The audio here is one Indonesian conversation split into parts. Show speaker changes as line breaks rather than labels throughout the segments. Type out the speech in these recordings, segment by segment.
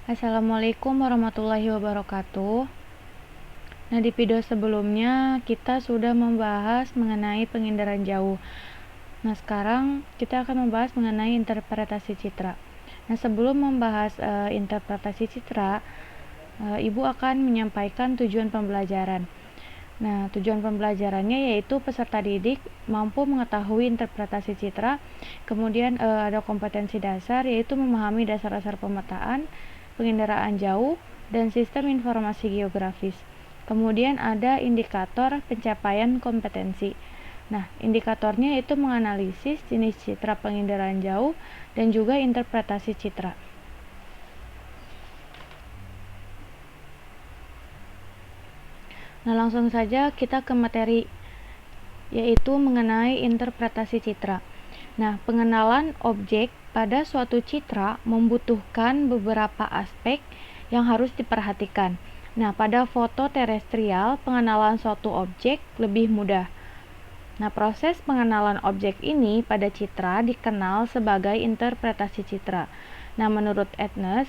Assalamualaikum warahmatullahi wabarakatuh. Nah, di video sebelumnya kita sudah membahas mengenai pengindaran jauh. Nah, sekarang kita akan membahas mengenai interpretasi citra. Nah, sebelum membahas interpretasi citra, Ibu akan menyampaikan tujuan pembelajaran. Nah, tujuan pembelajarannya yaitu peserta didik mampu mengetahui interpretasi citra, kemudian ada kompetensi dasar yaitu memahami dasar-dasar pemetaan, penginderaan jauh, dan sistem informasi geografis. Kemudian ada indikator pencapaian kompetensi. Nah, indikatornya itu menganalisis jenis citra penginderaan jauh dan juga interpretasi citra. Nah, langsung saja kita ke materi, yaitu mengenai interpretasi citra. Nah, pengenalan objek pada suatu citra membutuhkan beberapa aspek yang harus diperhatikan. Nah, pada foto terestrial, pengenalan suatu objek lebih mudah. Nah, proses pengenalan objek ini pada citra dikenal sebagai interpretasi citra. Nah, menurut Ednes,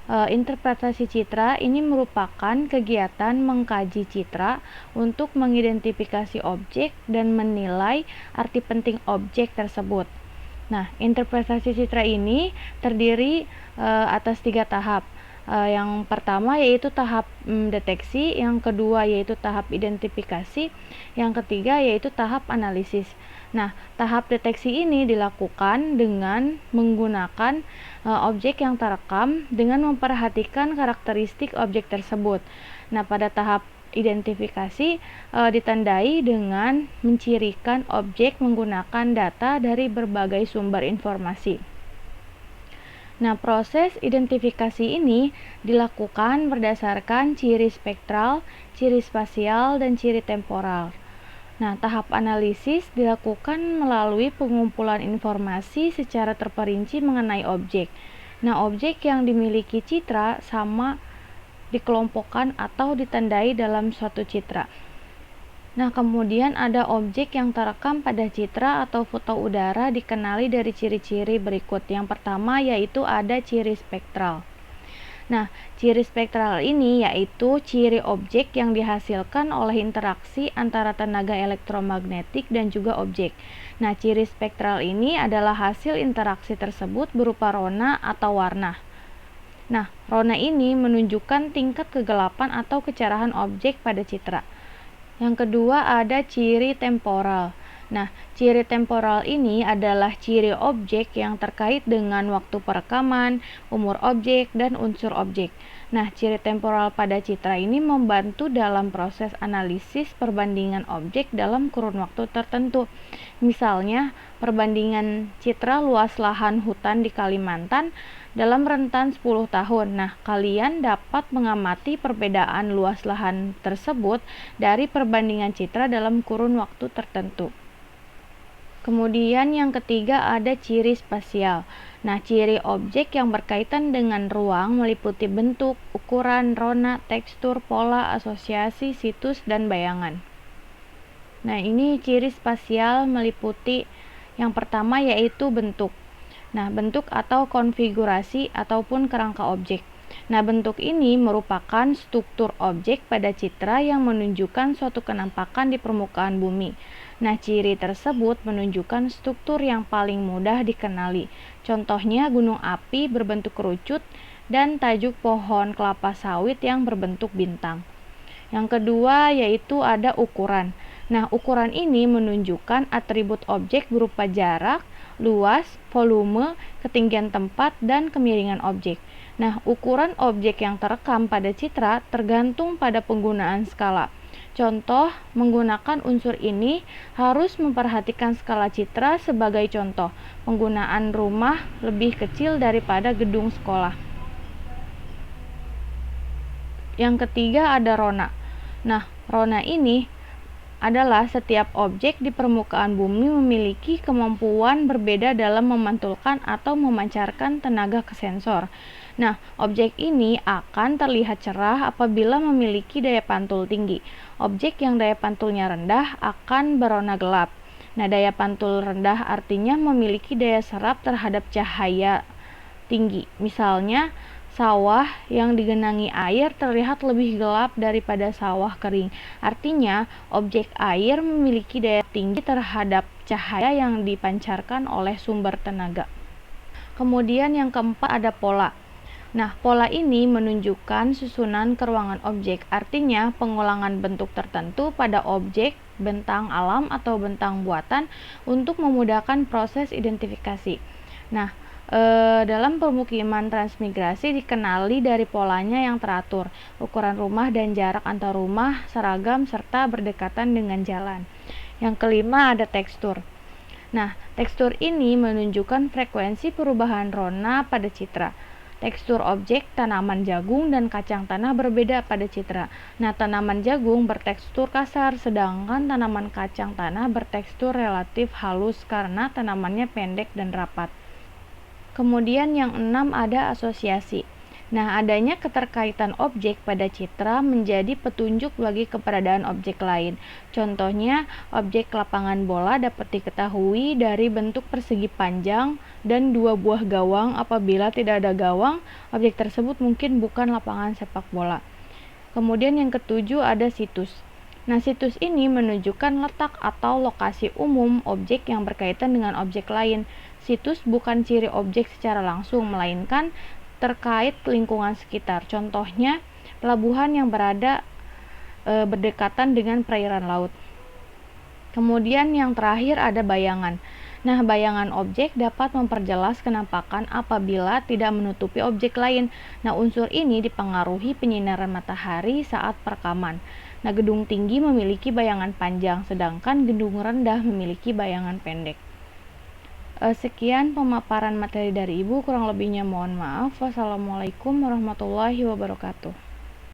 interpretasi citra ini merupakan kegiatan mengkaji citra untuk mengidentifikasi objek dan menilai arti penting objek tersebut. Nah, interpretasi citra ini terdiri atas 3 tahap. Yang pertama yaitu tahap deteksi, yang kedua yaitu tahap identifikasi, yang ketiga yaitu tahap analisis. Nah, tahap deteksi ini dilakukan dengan menggunakan objek yang terekam dengan memperhatikan karakteristik objek tersebut. Nah, pada tahap identifikasi ditandai dengan mencirikan objek menggunakan data dari berbagai sumber informasi. Nah, proses identifikasi ini dilakukan berdasarkan ciri spektral, ciri spasial, dan ciri temporal. Nah, tahap analisis dilakukan melalui pengumpulan informasi secara terperinci mengenai objek. Nah, objek yang dimiliki citra sama dikelompokkan atau ditandai dalam suatu citra. Nah, kemudian ada objek yang terekam pada citra atau foto udara dikenali dari ciri-ciri berikut. Yang pertama yaitu ada ciri spektral. Nah, ciri spektral ini yaitu ciri objek yang dihasilkan oleh interaksi antara tenaga elektromagnetik dan juga objek. Nah, ciri spektral ini adalah hasil interaksi tersebut berupa rona atau warna. Nah, rona ini menunjukkan tingkat kegelapan atau kecerahan objek pada citra. Yang kedua ada ciri temporal. Nah, ciri temporal ini adalah ciri objek yang terkait dengan waktu perekaman, umur objek, dan unsur objek. Nah, ciri temporal pada citra ini membantu dalam proses analisis perbandingan objek dalam kurun waktu tertentu. Misalnya, perbandingan citra luas lahan hutan di Kalimantan dalam rentan 10 tahun. Nah, kalian dapat mengamati perbedaan luas lahan tersebut dari perbandingan citra dalam kurun waktu tertentu. Kemudian yang ketiga ada ciri spasial. Nah, ciri objek yang berkaitan dengan ruang meliputi bentuk, ukuran, rona, tekstur, pola, asosiasi, situs, dan bayangan. Nah, ini ciri spasial meliputi yang pertama yaitu bentuk. Nah, bentuk atau konfigurasi ataupun kerangka objek. Nah, bentuk ini merupakan struktur objek pada citra yang menunjukkan suatu kenampakan di permukaan bumi. Nah, ciri tersebut menunjukkan struktur yang paling mudah dikenali. Contohnya gunung api berbentuk kerucut dan tajuk pohon kelapa sawit yang berbentuk bintang. Yang kedua yaitu ada ukuran. Nah, ukuran ini menunjukkan atribut objek berupa jarak, luas, volume, ketinggian tempat, dan kemiringan objek. Nah, ukuran objek yang terekam pada citra tergantung pada penggunaan skala. Contoh, menggunakan unsur ini harus memperhatikan skala citra sebagai contoh. Penggunaan rumah lebih kecil daripada gedung sekolah. Yang ketiga ada rona. Nah, rona ini adalah setiap objek di permukaan bumi memiliki kemampuan berbeda dalam memantulkan atau memancarkan tenaga ke sensor. Nah, objek ini akan terlihat cerah apabila memiliki daya pantul tinggi. Objek yang daya pantulnya rendah akan berwarna gelap. Nah, daya pantul rendah artinya memiliki daya serap terhadap cahaya tinggi. Misalnya, sawah yang digenangi air terlihat lebih gelap daripada sawah kering. Artinya, objek air memiliki daya tinggi terhadap cahaya yang dipancarkan oleh sumber tenaga. Kemudian yang keempat ada pola. Nah, pola ini menunjukkan susunan keruangan objek. Artinya, pengulangan bentuk tertentu pada objek, bentang alam atau bentang buatan untuk memudahkan proses identifikasi. Nah, dalam pemukiman transmigrasi dikenali dari polanya yang teratur, ukuran rumah dan jarak antar rumah seragam serta berdekatan dengan jalan. Yang kelima ada tekstur. Nah, tekstur ini menunjukkan frekuensi perubahan rona pada citra. Tekstur objek tanaman jagung dan kacang tanah berbeda pada citra. Nah, tanaman jagung bertekstur kasar, sedangkan tanaman kacang tanah bertekstur relatif halus karena tanamannya pendek dan rapat. Kemudian yang 6 ada asosiasi. Nah, adanya keterkaitan objek pada citra menjadi petunjuk bagi keberadaan objek lain. Contohnya, objek lapangan bola dapat diketahui dari bentuk persegi panjang dan 2 buah gawang. Apabila tidak ada gawang, objek tersebut mungkin bukan lapangan sepak bola. Kemudian yang ketujuh ada situs. Nah, situs ini menunjukkan letak atau lokasi umum objek yang berkaitan dengan objek lain. Situs bukan ciri objek secara langsung, melainkan terkait lingkungan sekitar. Contohnya, pelabuhan yang berada berdekatan dengan perairan laut. Kemudian yang terakhir ada bayangan. Nah, bayangan objek dapat memperjelas kenampakan apabila tidak menutupi objek lain. Nah, unsur ini dipengaruhi penyinaran matahari saat perekaman. Nah, gedung tinggi memiliki bayangan panjang, sedangkan gedung rendah memiliki bayangan pendek. Sekian pemaparan materi dari Ibu, kurang lebihnya mohon maaf. Wassalamualaikum warahmatullahi wabarakatuh.